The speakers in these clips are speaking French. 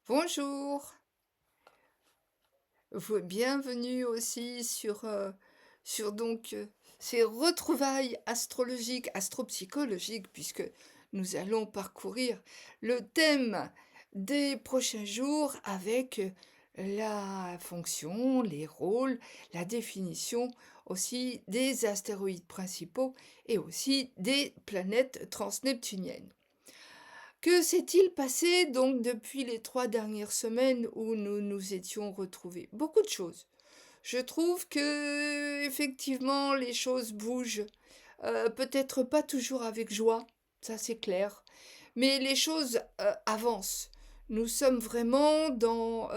Bonjour, bienvenue aussi sur ces retrouvailles astrologiques, astropsychologiques, puisque nous allons parcourir le thème des prochains jours avec la fonction, les rôles, la définition aussi des astéroïdes principaux et aussi des planètes transneptuniennes. Que s'est-il passé donc depuis les 3 dernières semaines où nous nous étions retrouvés? Beaucoup de choses. Je trouve que effectivement les choses bougent, peut-être pas toujours avec joie, ça c'est clair, mais les choses, avancent. Nous sommes vraiment dans,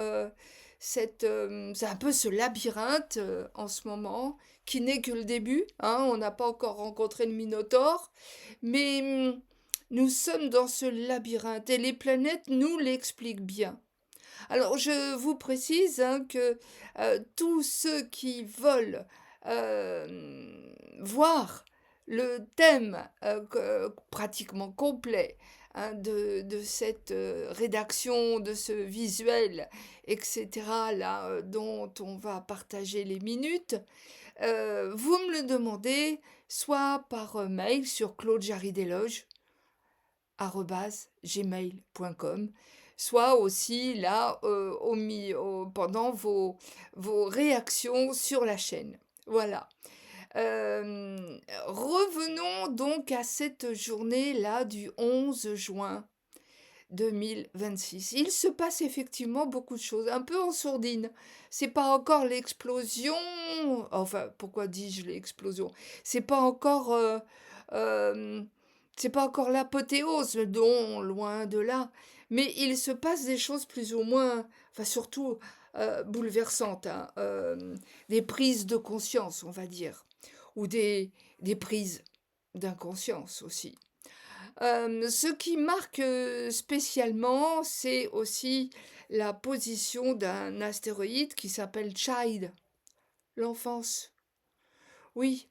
c'est un peu ce labyrinthe, en ce moment, qui n'est que le début, hein. On n'a pas encore rencontré le Minotaure, mais nous sommes dans ce labyrinthe et les planètes nous l'expliquent bien. Alors je vous précise hein, que tous ceux qui veulent voir le thème pratiquement complet hein, de cette rédaction, de ce visuel, etc., là, dont on va partager les minutes, vous me le demandez soit par mail sur claudejarideloge@gmail.com, soit aussi là pendant vos réactions sur la chaîne. Voilà. Revenons donc à cette journée-là du 11 juin 2026. Il se passe effectivement beaucoup de choses, un peu en sourdine. C'est pas encore l'explosion. Enfin, pourquoi dis-je l'explosion? C'est pas encore. Euh, c'est pas encore l'apothéose, dont loin de là. Mais il se passe des choses plus ou moins, enfin surtout bouleversantes, hein, des prises de conscience, on va dire, ou des prises d'inconscience aussi. Ce qui marque, spécialement, c'est aussi la position d'un astéroïde qui s'appelle Child, l'enfance. Oui,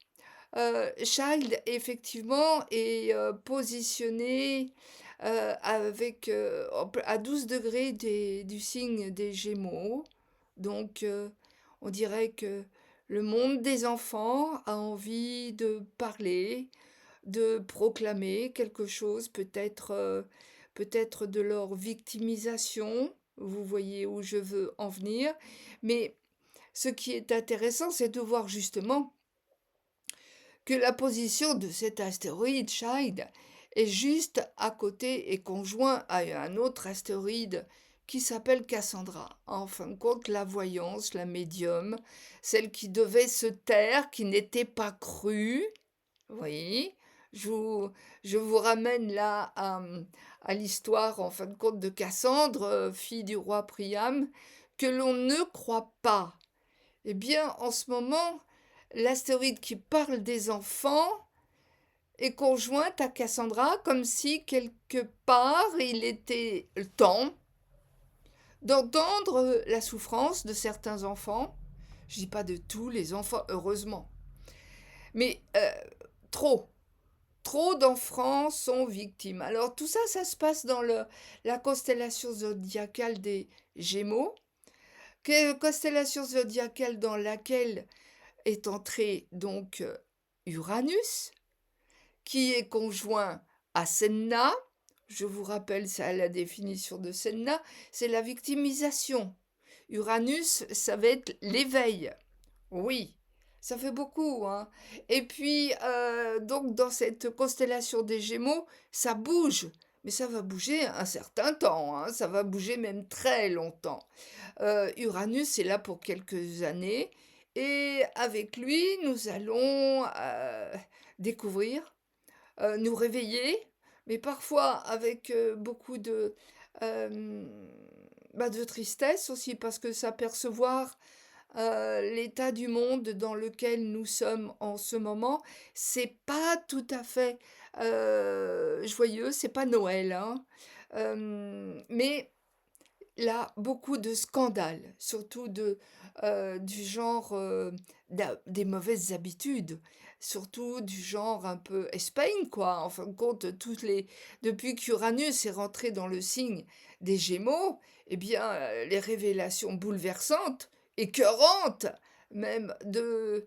Child effectivement est, positionné, à 12 degrés du signe des Gémeaux. Donc, on dirait que le monde des enfants a envie de parler, de proclamer quelque chose, peut-être de leur victimisation. Vous voyez où je veux en venir. Mais ce qui est intéressant, c'est de voir justement que la position de cet astéroïde Child est juste à côté et conjoint à un autre astéroïde qui s'appelle Cassandra. En fin de compte, la voyance, la médium, celle qui devait se taire, qui n'était pas crue, oui, je vous, je vous ramène là à l'histoire, en fin de compte, de Cassandre, fille du roi Priam, que l'on ne croit pas. Eh bien, en ce moment, l'astéroïde qui parle des enfants est conjointe à Cassandra, comme si quelque part il était temps d'entendre la souffrance de certains enfants. Je dis pas de tous les enfants, heureusement, mais trop. Trop d'enfants sont victimes. Alors tout ça, ça se passe dans la constellation zodiacale des Gémeaux, constellation zodiacale dans laquelle est entré donc Uranus, qui est conjoint à Senna. Je vous rappelle ça, la définition de Senna, c'est la victimisation. Uranus, ça va être l'éveil. Oui, ça fait beaucoup, hein. Et puis, donc, dans cette constellation des Gémeaux, ça bouge. Mais ça va bouger un certain temps, hein. Ça va bouger même très longtemps. Uranus est là pour quelques années. Et avec lui, nous allons découvrir, nous réveiller, mais parfois avec beaucoup euh, de tristesse aussi, parce que s'apercevoir l'état du monde dans lequel nous sommes en ce moment, c'est pas tout à fait joyeux, c'est pas Noël, hein. Mais là, beaucoup de scandales, surtout du genre des mauvaises habitudes, surtout du genre un peu Espagne, quoi. En fin de compte, depuis qu'Uranus est rentré dans le signe des Gémeaux, eh bien, les révélations bouleversantes, écœurantes, même de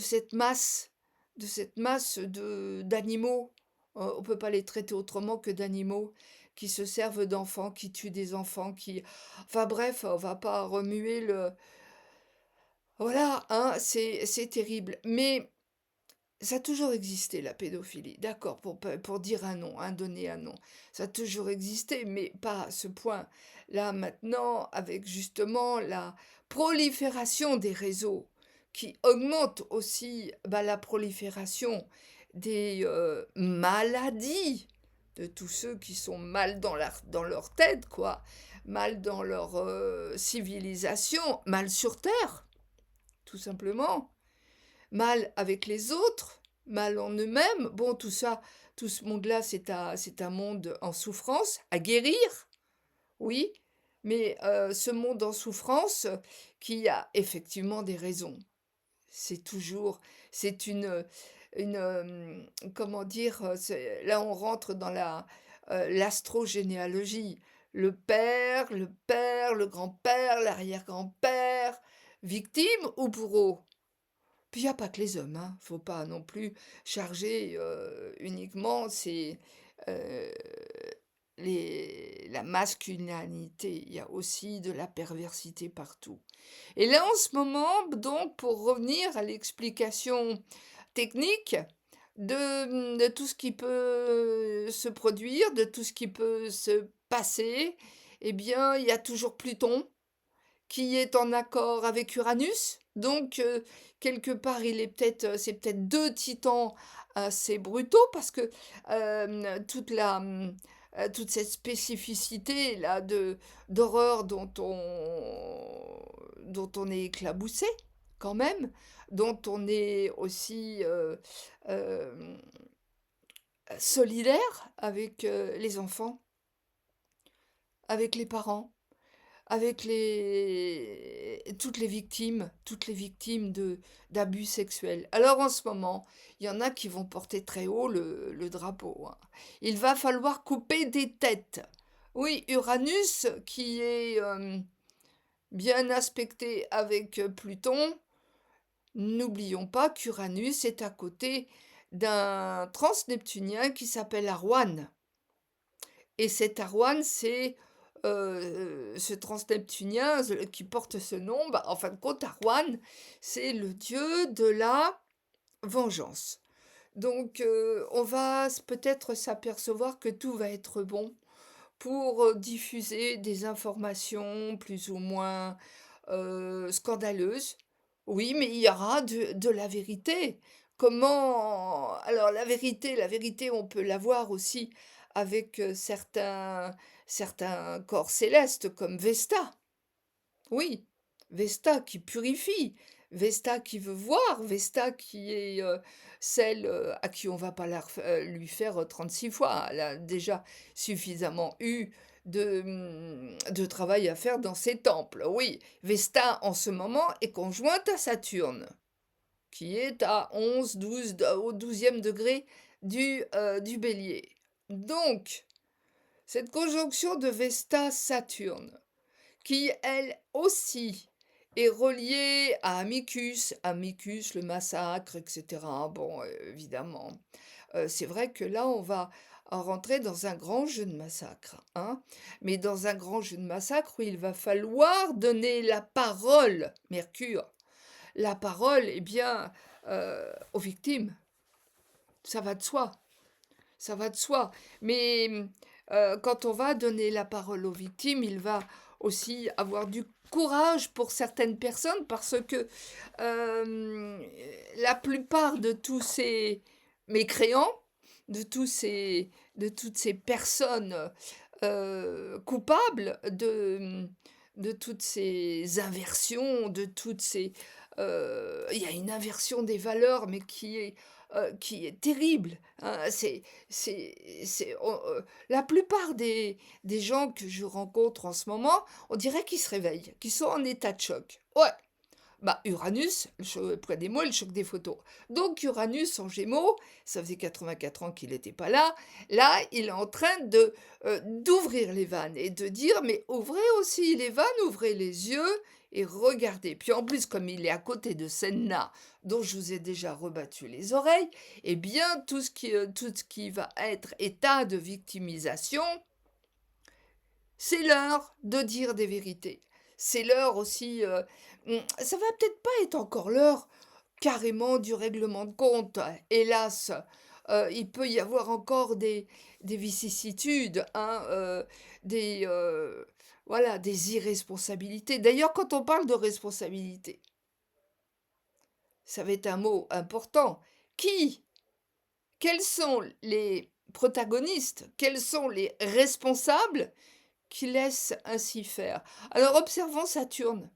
cette masse, d'animaux. On peut pas les traiter autrement que d'animaux qui se servent d'enfants, qui tuent des enfants, enfin bref, on va pas remuer le, voilà, hein, c'est terrible. Mais ça a toujours existé, la pédophilie, d'accord, pour dire un nom, hein, donner un nom. Ça a toujours existé, mais pas à ce point. Là, maintenant, avec justement la prolifération des réseaux, qui augmente aussi bah, la prolifération des maladies de tous ceux qui sont mal dans leur tête, quoi, mal dans leur civilisation, mal sur Terre, tout simplement, mal avec les autres, mal en eux-mêmes. Bon, tout ça, tout ce monde-là, c'est un monde en souffrance, à guérir, oui, mais ce monde en souffrance qui a effectivement des raisons. C'est toujours, c'est comment dire, là on rentre dans l'astrogénéalogie. Le grand-père, l'arrière-grand-père, victime ou bourreau? Puis il y a pas que les hommes, hein. Faut pas non plus charger, uniquement heu, la masculinité. Il y a aussi de la perversité partout. Et là, en ce moment, donc, pour revenir à l'explication technique de tout ce qui peut se produire, de tout ce qui peut se passer, eh bien, il y a toujours Pluton qui est en accord avec Uranus. Donc, quelque part, c'est peut-être 2 titans assez brutaux parce que, toute cette spécificité là d'horreur dont on est éclaboussé quand même, dont on est aussi, hem, solidaire avec, les enfants, avec les parents. Avec toutes les victimes d'abus sexuels. Alors en ce moment, il y en a qui vont porter très haut le drapeau, hein. Il va falloir couper des têtes. Oui, Uranus, qui est bien aspecté avec Pluton, n'oublions pas qu'Uranus est à côté d'un transneptunien qui s'appelle Arwan. Et cet Arwan, c'est ce transneptunien qui porte ce nom, bah, en fin de compte, Arwan, c'est le dieu de la vengeance. Donc, on va peut-être s'apercevoir que tout va être bon pour diffuser des informations plus ou moins scandaleuses. Oui, mais il y aura de la vérité. Comment... Alors, la vérité, on peut l'avoir aussi avec certains corps célestes comme Vesta. Oui, Vesta qui purifie, Vesta qui veut voir, Vesta qui est celle à qui on va pas lui faire 36 fois. Elle a déjà suffisamment eu de travail à faire dans ses temples. Oui, Vesta en ce moment est conjointe à Saturne, qui est à 11, 12, au 12e degré du bélier. Donc, cette conjonction de Vesta-Saturne, qui elle aussi est reliée à Amicus, le massacre, etc. Bon, évidemment, c'est vrai que là, on va rentrer dans un grand jeu de massacre, hein, mais dans un grand jeu de massacre où il va falloir donner la parole, Mercure, la parole, eh bien, aux victimes. Ça va de soi. Ça va de soi. Mais quand on va donner la parole aux victimes, il va aussi avoir du courage pour certaines personnes parce que euh, la plupart de tous ces mécréants, de toutes ces personnes coupables de toutes ces inversions, il y a une inversion des valeurs, mais qui est terrible, hein. La plupart des gens que je rencontre en ce moment, on dirait qu'ils se réveillent, qu'ils sont en état de choc. Ouais, Bah, Uranus, prenez-moi le choc des photos. Donc Uranus en Gémeaux, ça faisait 84 ans qu'il n'était pas là. Là, il est en train d'ouvrir les vannes et de dire, mais ouvrez aussi les vannes, ouvrez les yeux et regardez. Puis en plus, comme il est à côté de Senna, dont je vous ai déjà rebattu les oreilles, eh bien, tout ce qui va être état de victimisation, c'est l'heure de dire des vérités. C'est l'heure aussi, ça va peut-être pas être encore l'heure carrément du règlement de compte. Hélas, il peut y avoir encore des vicissitudes, hein, des, voilà, des irresponsabilités. D'ailleurs, quand on parle de responsabilité, ça va être un mot important. Qui? Quels sont les protagonistes? Quels sont les responsables qui laisse ainsi faire? Alors observons Saturne.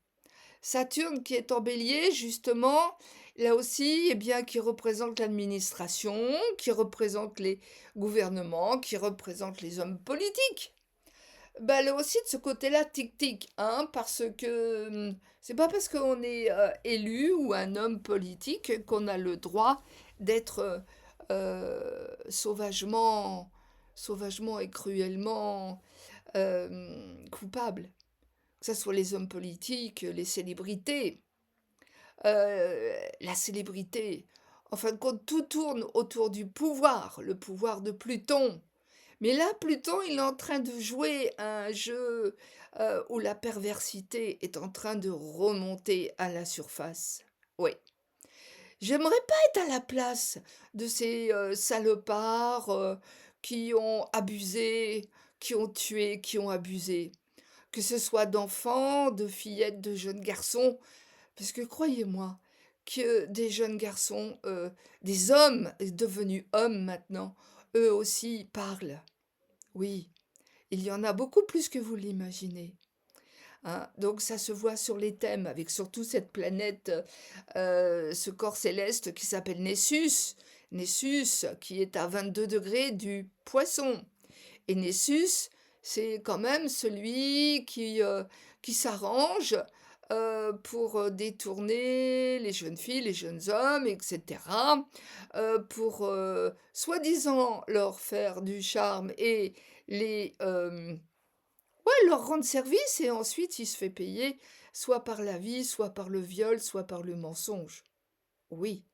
Saturne qui est en Bélier, justement, là aussi, eh bien, qui représente l'administration, qui représente les gouvernements, qui représente les hommes politiques. Ben, là aussi, de ce côté-là, tic-tic, hein, parce que c'est pas parce qu'on est élu ou un homme politique qu'on a le droit d'être sauvagement et cruellement coupable, que ce soit les hommes politiques, les célébrités. La célébrité, en fin de compte, tout tourne autour du pouvoir, le pouvoir de Pluton. Mais là, Pluton, il est en train de jouer un jeu où la perversité est en train de remonter à la surface. Oui. J'aimerais pas être à la place de ces salopards qui ont abusé, qui ont tué, qui ont abusé. Que ce soit d'enfants, de fillettes, de jeunes garçons. Parce que croyez-moi, que des jeunes garçons, des hommes devenus hommes maintenant, eux aussi parlent. Oui, il y en a beaucoup plus que vous l'imaginez. Hein. Donc ça se voit sur les thèmes, avec surtout cette planète, ce corps céleste qui s'appelle Nessus. Nessus, qui est à 22 degrés du Poisson. Et Nessus, c'est quand même celui qui s'arrange pour détourner les jeunes filles, les jeunes hommes, etc., pour soi-disant leur faire du charme et ouais, leur rendre service, et ensuite il se fait payer soit par la vie, soit par le viol, soit par le mensonge. Oui.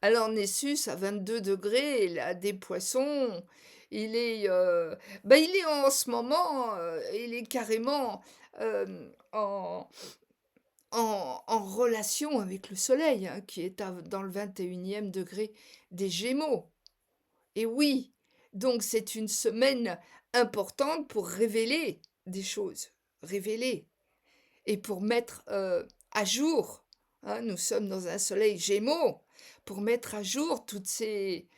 Alors Nessus à 22 degrés, il a des poissons, il est en ce moment, il est carrément en relation avec le Soleil, hein, qui est dans le 21e degré des Gémeaux. Et oui, donc c'est une semaine importante pour révéler des choses, révéler, et pour mettre à jour, hein, nous sommes dans un Soleil Gémeaux, pour mettre à jour ces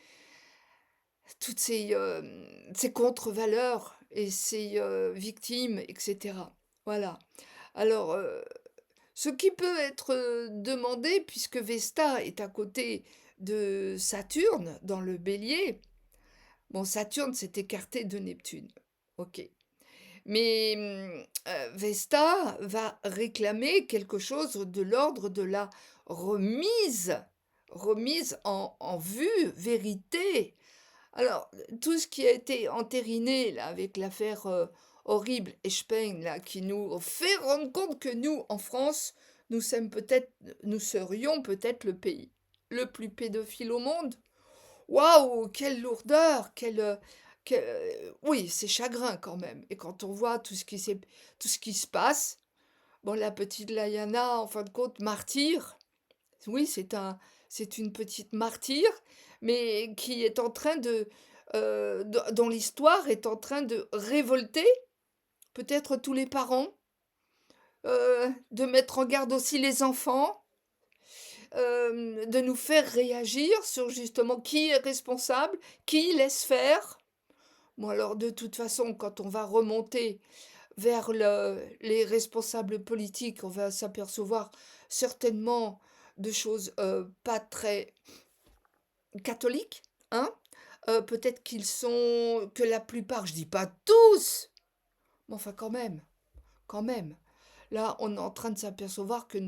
contre-valeurs et ces victimes, etc. Voilà. Alors, ce qui peut être demandé, puisque Vesta est à côté de Saturne dans le Bélier, bon, Saturne s'est écarté de Neptune, ok. Mais Vesta va réclamer quelque chose de l'ordre de la remise, remise en vue, vérité. Alors, tout ce qui a été entériné là, avec l'affaire horrible Epstein, là, qui nous fait rendre compte que nous, en France, nous serions peut-être le pays le plus pédophile au monde. Waouh, quelle lourdeur, oui, c'est chagrin quand même. Et quand on voit tout ce qui se passe, bon, la petite Layana, en fin de compte, martyr, oui, c'est une petite martyre, mais qui est en train dont l'histoire est en train de révolter peut-être tous les parents, de mettre en garde aussi les enfants, de nous faire réagir sur justement qui est responsable, qui laisse faire. Bon, alors de toute façon, quand on va remonter vers les responsables politiques, on va s'apercevoir certainement de choses pas très catholiques, hein. Peut-être que la plupart, je dis pas tous, mais enfin quand même. Là, on est en train de s'apercevoir que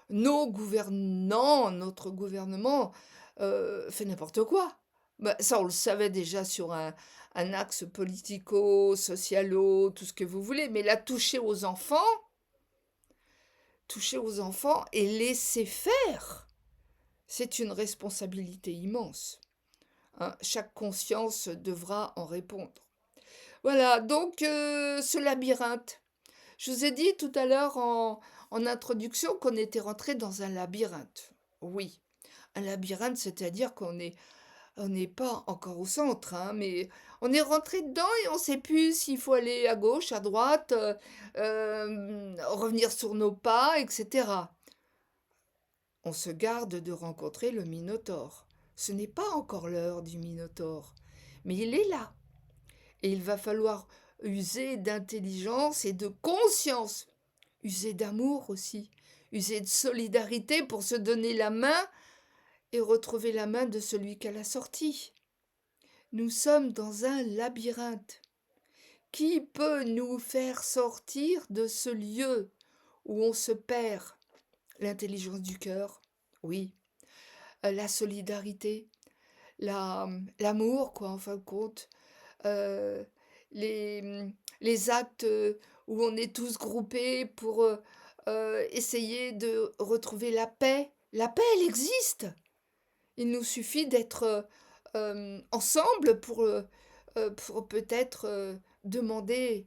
nos gouvernants, notre gouvernement fait n'importe quoi. Bah, ça, on le savait déjà sur un axe politico, socialo, tout ce que vous voulez, mais là, toucher aux enfants et laisser faire, c'est une responsabilité immense, hein. Chaque conscience devra en répondre. Voilà, donc ce labyrinthe. Je vous ai dit tout à l'heure en introduction qu'on était rentré dans un labyrinthe. Oui, un labyrinthe, c'est-à-dire on n'est pas encore au centre, hein, mais on est rentré dedans et on ne sait plus s'il faut aller à gauche, à droite, revenir sur nos pas, etc. On se garde de rencontrer le Minotaure. Ce n'est pas encore l'heure du Minotaure, mais il est là. Et il va falloir user d'intelligence et de conscience, user d'amour aussi, user de solidarité pour se donner la main et retrouver la main de celui qu'elle a sorti. Nous sommes dans un labyrinthe. Qui peut nous faire sortir de ce lieu où on se perd? L'intelligence du cœur, oui. La solidarité, l'amour, quoi, en fin de compte. Euh, les actes où on est tous groupés pour essayer de retrouver la paix. La paix, elle existe. Il nous suffit d'être ensemble pour peut-être demander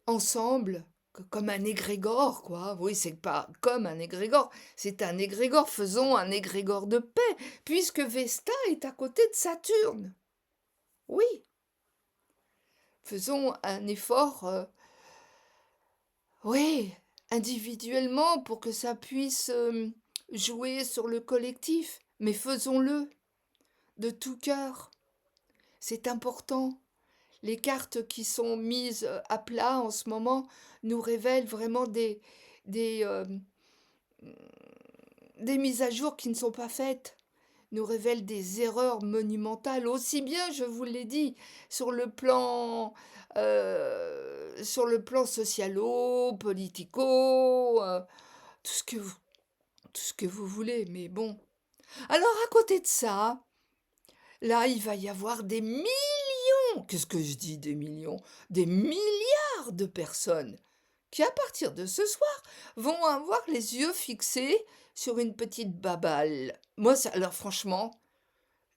ensemble, comme un égrégore, quoi. Oui, c'est pas comme un égrégore, c'est un égrégore. Faisons un égrégore de paix, puisque Vesta est à côté de Saturne. Oui, faisons un effort, oui, individuellement pour que ça puisse jouer sur le collectif, mais faisons-le de tout cœur. C'est important. Les cartes qui sont mises à plat en ce moment nous révèlent vraiment des, euh, des mises à jour qui ne sont pas faites, nous révèlent des erreurs monumentales, aussi bien, je vous l'ai dit, sur le plan socialo, politico, tout ce que vous voulez, mais bon. Alors à côté de ça, là, il va y avoir des millions, qu'est-ce que je dis, des millions, des milliards de personnes qui, à partir de ce soir, vont avoir les yeux fixés sur une petite baballe. Moi, ça, alors franchement,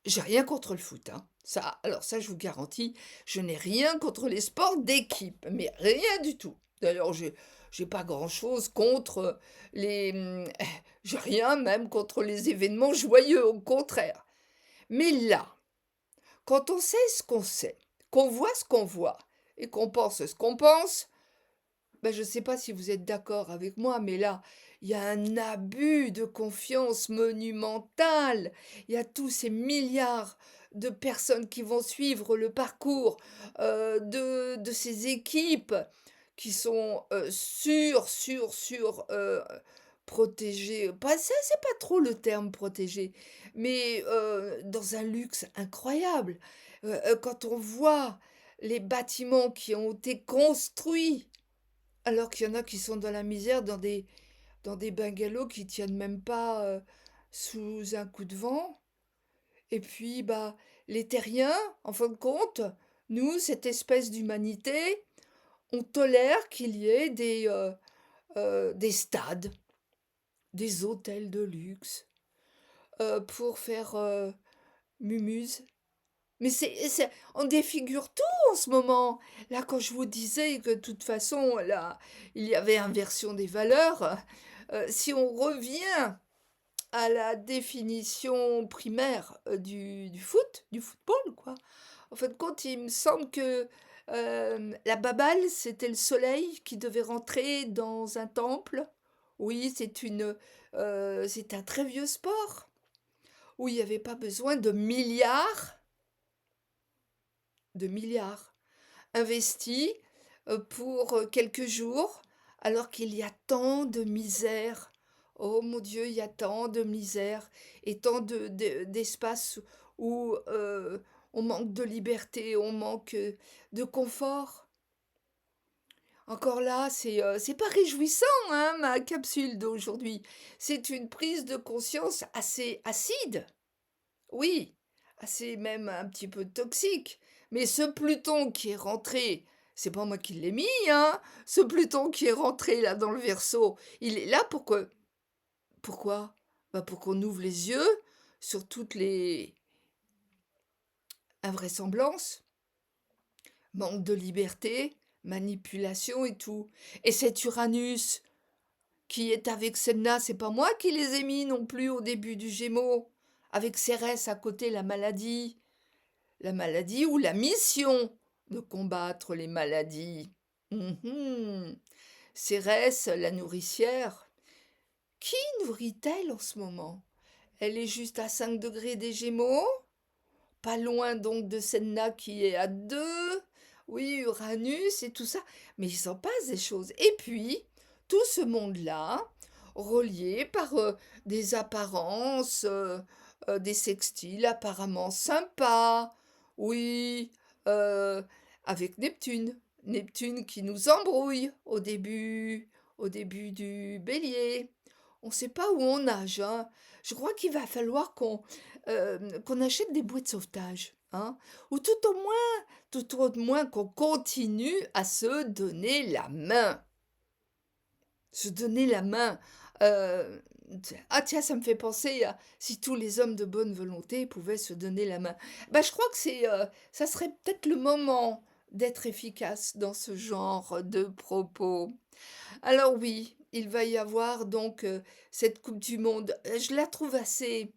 j'ai rien contre le foot, hein. Ça, alors ça, je vous garantis, je n'ai rien contre les sports d'équipe, mais rien du tout. D'ailleurs, j'ai pas grand-chose contre les, j'ai rien même contre les événements joyeux, au contraire. Mais là, quand on sait ce qu'on sait, qu'on voit ce qu'on voit et qu'on pense ce qu'on pense, ben je ne sais pas si vous êtes d'accord avec moi, mais là, il y a un abus de confiance monumental. Il y a tous ces milliards de personnes qui vont suivre le parcours de ces équipes qui sont protégées. Pas, ça, c'est pas trop le terme protégé, mais dans un luxe incroyable. Quand on voit les bâtiments qui ont été construits alors qu'il y en a qui sont dans la misère, dans des bungalows qui tiennent même pas sous un coup de vent. Et puis, bah, les terriens, en fin de compte, nous, cette espèce d'humanité, on tolère qu'il y ait des stades, des hôtels de luxe, pour faire mumuse. Mais on défigure tout en ce moment. Là, quand je vous disais que de toute façon, là, il y avait inversion des valeurs, si on revient à la définition primaire du football, quoi. En fin de compte, il me semble que la baballe, c'était le soleil qui devait rentrer dans un temple. Oui, c'est un très vieux sport où il n'y avait pas besoin de milliards investis pour quelques jours, alors qu'il y a tant de misère. Oh mon Dieu, il y a tant de misère et tant d'espace où on manque de liberté, on manque de confort. Encore là, c'est pas réjouissant, hein, ma capsule d'aujourd'hui. C'est une prise de conscience assez acide, oui, assez même un petit peu toxique. Mais ce Pluton qui est rentré, c'est pas moi qui l'ai mis, hein, ce Pluton qui est rentré là dans le Verseau, il est là pourquoi? Bah, pour qu'on ouvre les yeux sur toutes les invraisemblances, manque de liberté, manipulation et tout. Et cet Uranus qui est avec Senna, c'est pas moi qui les ai mis non plus au début du Gémeaux, avec Cérès à côté, la maladie ou la mission de combattre les maladies. Mhm. Cérès, la nourricière, qui nourrit-elle en ce moment? Elle est juste à 5 degrés des Gémeaux, pas loin donc de Senna qui est à 2. Oui, Uranus et tout ça. Mais il s'en passe des choses. Et puis, tout ce monde-là, relié par des apparences, des sextiles apparemment sympas. Oui, euh, avec Neptune. Neptune qui nous embrouille au début du bélier. On ne sait pas où on nage, hein. Je crois qu'il va falloir qu'on achète des bouées de sauvetage, hein, ou tout au moins qu'on continue à se donner la main. Se donner la main. Euh, ah tiens, ça me fait penser à si tous les hommes de bonne volonté pouvaient se donner la main. Bah, je crois que ça serait peut-être le moment d'être efficace dans ce genre de propos. Alors oui, il va y avoir donc cette Coupe du Monde. Je la trouve assez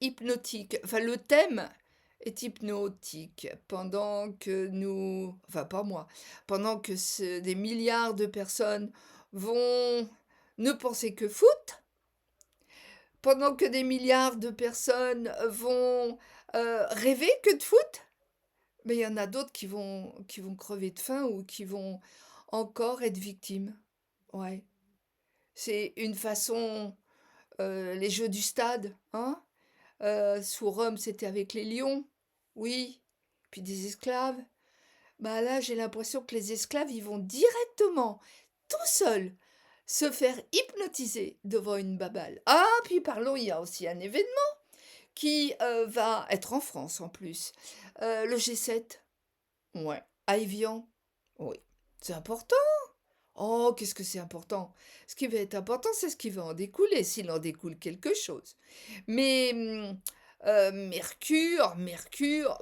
hypnotique. Enfin, le thème est hypnotique pendant que nous, enfin pas moi, pendant que des milliards de personnes vont ne penser que foot, pendant que des milliards de personnes vont rêver que de foot, mais il y en a d'autres qui vont crever de faim ou qui vont encore être victimes. Ouais. C'est une façon, les jeux du stade, hein? Sous Rome, c'était avec les lions, oui, puis des esclaves. Bah là, j'ai l'impression que les esclaves, ils vont directement, tout seuls, se faire hypnotiser devant une babale. Ah, puis parlons, il y a aussi un événement qui va être en France en plus. Le G7, ouais, à Évian, oui, c'est important. Oh, qu'est-ce que c'est important? Ce qui va être important, c'est ce qui va en découler, s'il en découle quelque chose. Mais Mercure,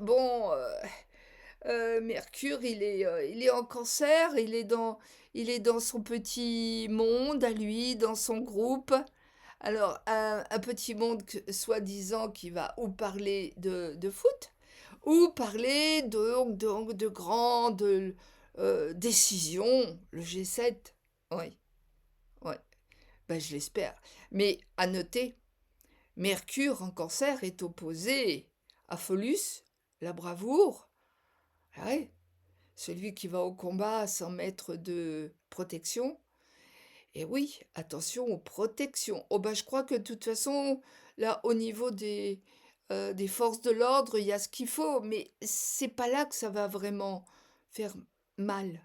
bon, Mercure, il est en cancer, il est dans son petit monde à lui, dans son groupe. Alors, un petit monde soi-disant qui va ou parler de foot, ou parler de grandes décisions, le G7. Oui, oui, ben, je l'espère. Mais à noter, Mercure en cancer est opposé à Phallus, la bravoure. Ah ouais, celui qui va au combat sans mettre de protection. Et oui, attention aux protections. Oh bah je crois que de toute façon, là, au niveau des forces de l'ordre, il y a ce qu'il faut, mais c'est pas là que ça va vraiment faire mal,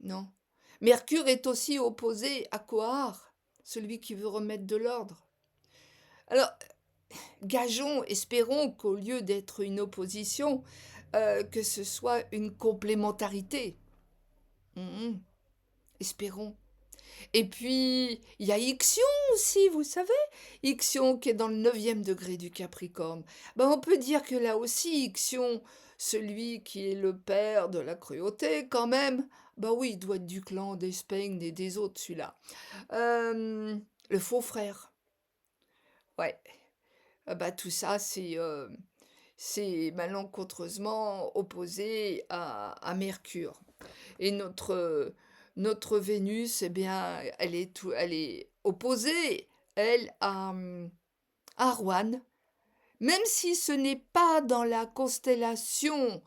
non. Mercure est aussi opposé à Quoar, celui qui veut remettre de l'ordre. Alors, gageons, espérons qu'au lieu d'être une opposition, que ce soit une complémentarité. Mhm. Espérons. Et puis, il y a Ixion aussi, vous savez. Ixion qui est dans le 9e degré du Capricorne. Ben, on peut dire que là aussi, Ixion, celui qui est le père de la cruauté quand même, ben oui, il doit être du clan d'Espagne et des autres, celui-là. Euh, le faux frère. Ouais. Bah, tout ça, c'est malencontreusement opposé à Mercure. Et notre Vénus, eh bien, elle est opposée, elle, à Rouen, même si ce n'est pas dans la constellation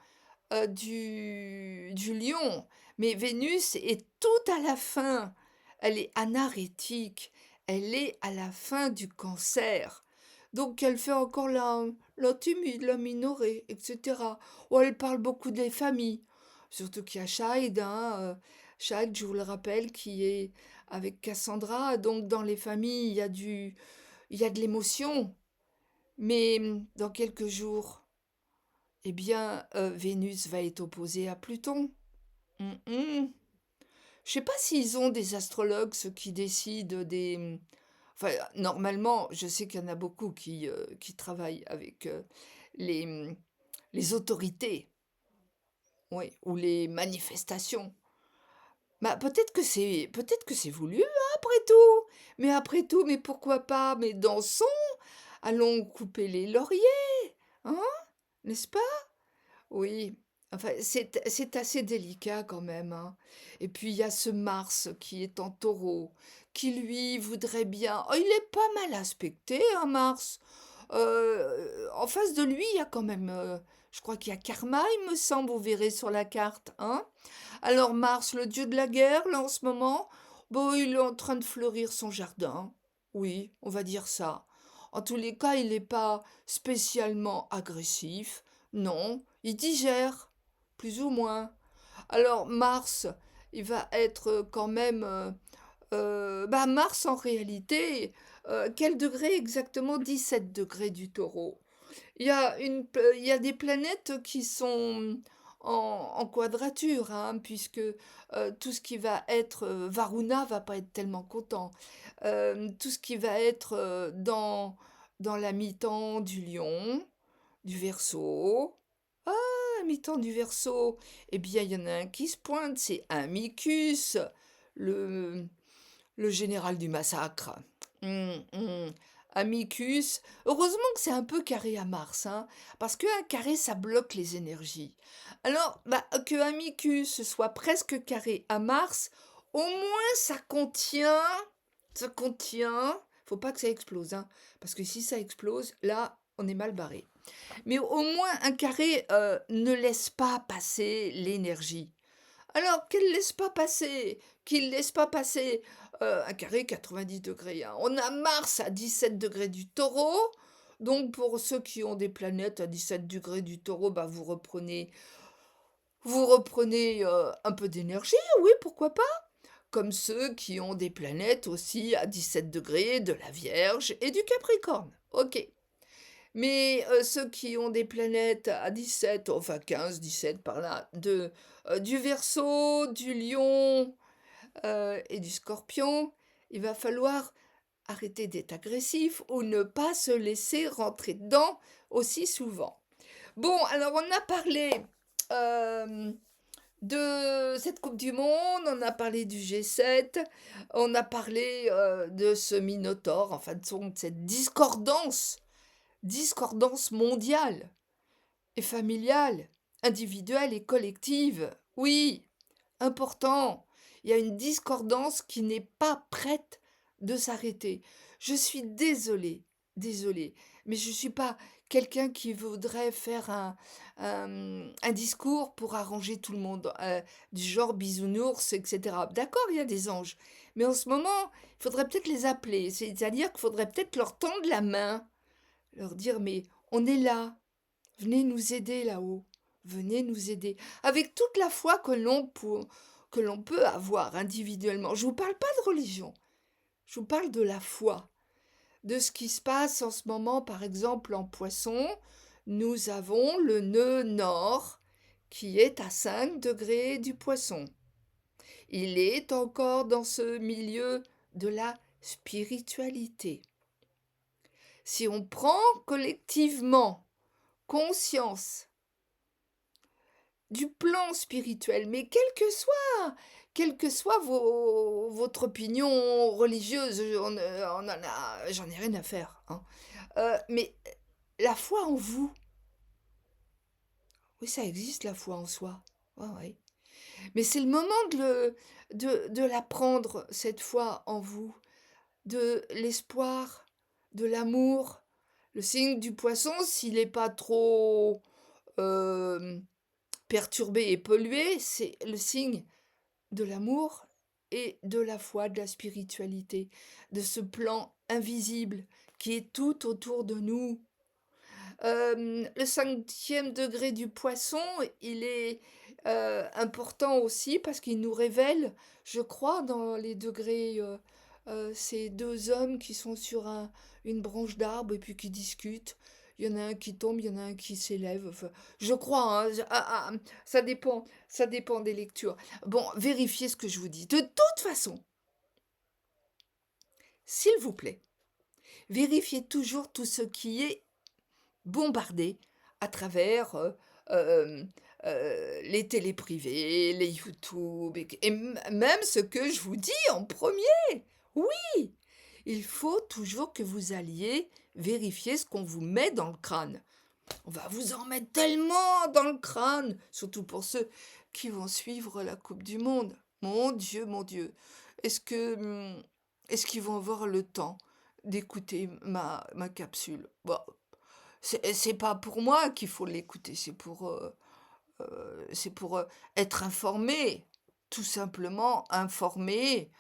du lion, mais Vénus est tout à la fin, elle est anarétique, elle est à la fin du cancer. Donc elle fait encore la timide, la minorée, etc. Ou elle parle beaucoup des familles. Surtout qu'il y a Shahid, hein, Jacques, je vous le rappelle, qui est avec Cassandra. Donc dans les familles, il y a de l'émotion. Mais dans quelques jours, eh bien, Vénus va être opposée à Pluton. Mhm. Je sais pas s'ils ont des astrologues, ceux qui décident des... Enfin, normalement, je sais qu'il y en a beaucoup qui travaillent avec les, les autorités, oui, ou les manifestations. Bah, peut-être que c'est voulu, hein, après tout. Après tout, mais pourquoi pas? Mais dansons, allons couper les lauriers, hein, n'est-ce pas? Oui, enfin, c'est assez délicat quand même, hein. Et puis il y a ce Mars qui est en taureau, qui lui voudrait bien. Oh, il est pas mal aspecté, hein, Mars. En face de lui, il y a quand même, je crois qu'il y a Karma, il me semble, vous verrez sur la carte, hein. Alors Mars, le dieu de la guerre, là en ce moment, bon, il est en train de fleurir son jardin. Oui, on va dire ça. En tous les cas, il n'est pas spécialement agressif. Non, il digère, plus ou moins. Alors Mars, il va être quand même... bah Mars, en réalité, quel degré exactement? 17 degrés du taureau. Il y a des planètes qui sont en quadrature, hein, puisque tout ce qui va être Varuna va pas être tellement content. Tout ce qui va être dans la mi-temps du lion, du Verseau. Ah, la mi-temps du Verseau, eh bien, il y en a un qui se pointe, c'est Amicus, le, le général du massacre. Hum. Amicus. Heureusement que c'est un peu carré à Mars, hein, parce qu'un carré, ça bloque les énergies. Alors, bah, que Amicus soit presque carré à Mars, au moins ça contient, faut pas que ça explose, hein, parce que si ça explose, là, on est mal barré. Mais au moins, un carré ne laisse pas passer l'énergie. Alors, qu'elle laisse pas passer, qu'il laisse pas passer un carré 90 degrés, hein. On a Mars à 17 degrés du taureau. Donc, pour ceux qui ont des planètes à 17 degrés du taureau, bah, vous reprenez un peu d'énergie, oui, pourquoi pas. Comme ceux qui ont des planètes aussi à 17 degrés de la Vierge et du Capricorne. Ok. Mais ceux qui ont des planètes à 17, enfin 15, 17 par là, du Verseau, du Lion et du Scorpion, il va falloir arrêter d'être agressif ou ne pas se laisser rentrer dedans aussi souvent. Bon, alors on a parlé euh, de cette Coupe du Monde, on a parlé du G7, on a parlé de ce Minotaure, enfin de cette discordance mondiale et familiale, individuelle et collective. Oui, important. Il y a une discordance qui n'est pas prête de s'arrêter. Je suis désolée, mais je ne suis pas quelqu'un qui voudrait faire un discours pour arranger tout le monde, du genre bisounours, etc. D'accord, il y a des anges, mais en ce moment, il faudrait peut-être les appeler, c'est-à-dire qu'il faudrait peut-être leur tendre la main, leur dire, mais on est là, venez nous aider là-haut, venez nous aider, avec toute la foi que l'on peut avoir individuellement. Je ne vous parle pas de religion, je vous parle de la foi, de ce qui se passe en ce moment, par exemple en Poisson. Nous avons le nœud nord qui est à 5 degrés du Poisson. Il est encore dans ce milieu de la spiritualité. Si on prend collectivement conscience du plan spirituel, mais quelle que soit votre opinion religieuse, j'en ai rien à faire, hein. Mais la foi en vous, oui, ça existe la foi en soi, ouais, ouais. Mais c'est le moment de la prendre, cette foi en vous, de l'espoir, de l'amour. Le signe du poisson, s'il n'est pas trop euh, perturbé et pollué, c'est le signe de l'amour et de la foi, de la spiritualité, de ce plan invisible qui est tout autour de nous. Le 5e degré du poisson, il est important aussi parce qu'il nous révèle, je crois, dans les degrés, ces 2 hommes qui sont sur une branche d'arbre et puis qui discutent. Il y en a un qui tombe, il y en a un qui s'élève. Enfin, je crois, hein, ça dépend des lectures. Bon, vérifiez ce que je vous dis. De toute façon, s'il vous plaît, vérifiez toujours tout ce qui est bombardé à travers euh, les télés privées, les YouTube, même ce que je vous dis en premier. Oui, il faut toujours que vous alliez vérifier ce qu'on vous met dans le crâne. On va vous en mettre tellement dans le crâne, surtout pour ceux qui vont suivre la Coupe du Monde. Mon Dieu, mon Dieu. Est-ce que, est-ce qu'ils vont avoir le temps d'écouter ma capsule? Bon, c'est pas pour moi qu'il faut l'écouter, c'est pour être informé, tout simplement informé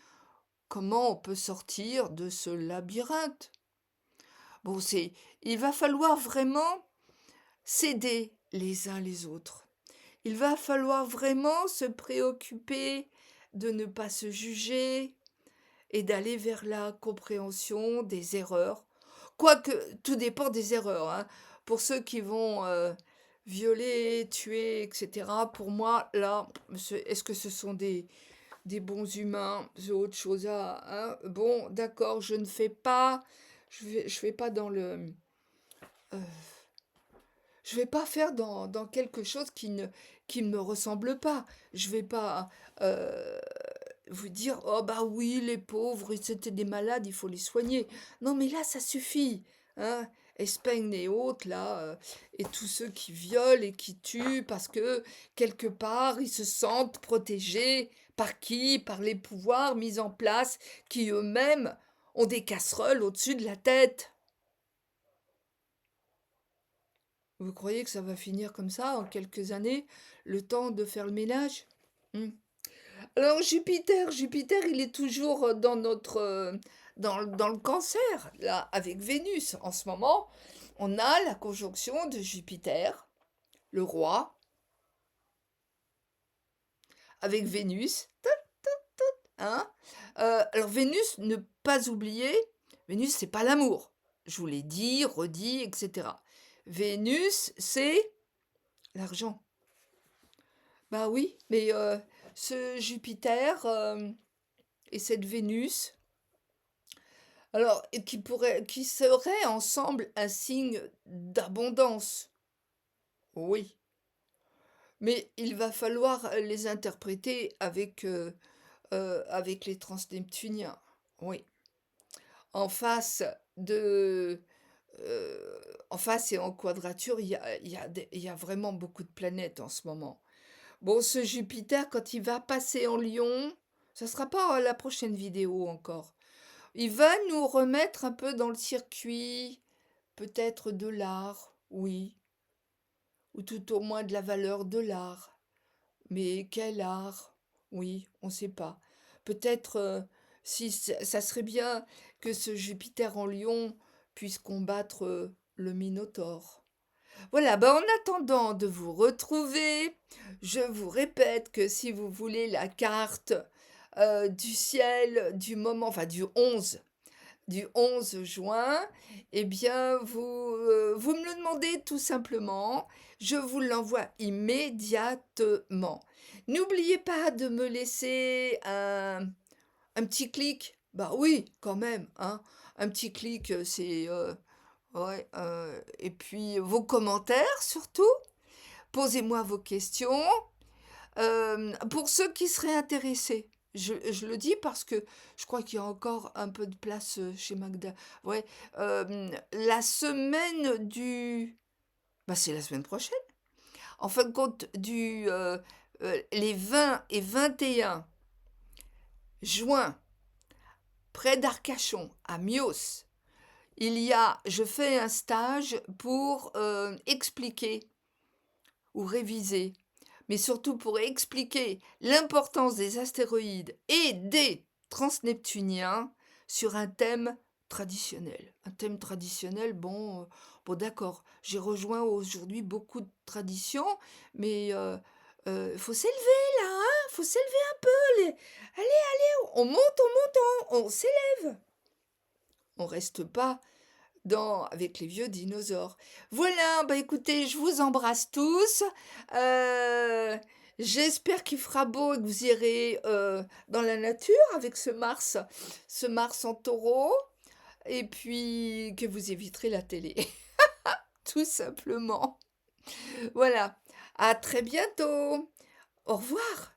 comment on peut sortir de ce labyrinthe. Bon, il va falloir vraiment s'aider les uns les autres. Il va falloir vraiment se préoccuper de ne pas se juger et d'aller vers la compréhension des erreurs. Quoique, tout dépend des erreurs, hein. Pour ceux qui vont violer, tuer, etc., pour moi, là, est-ce que ce sont des bons humains? C'est autre chose à... hein. Bon, d'accord, je vais pas dans le... euh, je vais pas faire dans quelque chose qui ne me ressemble pas. Je vais pas euh, vous dire, oh bah oui, les pauvres, c'était des malades, il faut les soigner. Non, mais là, ça suffit. Hein. Espeigne et autres, là, et tous ceux qui violent et qui tuent parce que, quelque part, ils se sentent protégés. Par qui? Par les pouvoirs mis en place qui eux-mêmes ont des casseroles au-dessus de la tête. Vous croyez que ça va finir comme ça en quelques années, le temps de faire le ménage? Hmm. Alors Jupiter, il est toujours dans dans le cancer, là, avec Vénus. En ce moment, on a la conjonction de Jupiter, le roi, avec Vénus. Hein. Alors Vénus, ne pas oublier, Vénus, c'est pas l'amour. Je vous l'ai dit, redit, etc. Vénus, c'est l'argent. Bah oui, mais ce Jupiter et cette Vénus, alors et qui seraient ensemble un signe d'abondance. Oui, mais il va falloir les interpréter avec les transneptuniens. Oui, en face de, en face et en quadrature, il y a vraiment beaucoup de planètes en ce moment. Bon, ce Jupiter, quand il va passer en Lion, ça sera pas la prochaine vidéo encore. Il va nous remettre un peu dans le circuit, peut-être de l'art, oui, ou tout au moins de la valeur de l'art. Mais quel art? Oui, on ne sait pas. Peut-être si ça serait bien que ce Jupiter en Lion puisse combattre le Minotaure. Voilà, ben en attendant de vous retrouver, je vous répète que si vous voulez la carte du ciel du moment, enfin du 11 juin, eh bien, vous me le demandez tout simplement. Je vous l'envoie immédiatement. N'oubliez pas de me laisser un petit clic. Bah oui, quand même, hein. Un petit clic, c'est... ouais, et puis vos commentaires surtout. Posez-moi vos questions. Pour ceux qui seraient intéressés, je le dis parce que je crois qu'il y a encore un peu de place chez Magda. Ouais, la semaine du... Bah, c'est la semaine prochaine. En fin de compte, les 20 et 21 juin, près d'Arcachon, à Mios, je fais un stage pour expliquer ou réviser, mais surtout pour expliquer l'importance des astéroïdes et des transneptuniens sur un thème traditionnel. Un thème traditionnel, bon d'accord, j'ai rejoint aujourd'hui beaucoup de traditions, mais Faut s'élever là, hein, faut s'élever un peu les allez, on monte, on s'élève. On reste pas avec les vieux dinosaures. Voilà, bah, écoutez, je vous embrasse tous, heu, j'espère qu'il fera beau et que vous irez, dans la nature avec ce Mars en Taureau et puis que vous éviterez la télé, tout simplement. Voilà, à très bientôt. Au revoir.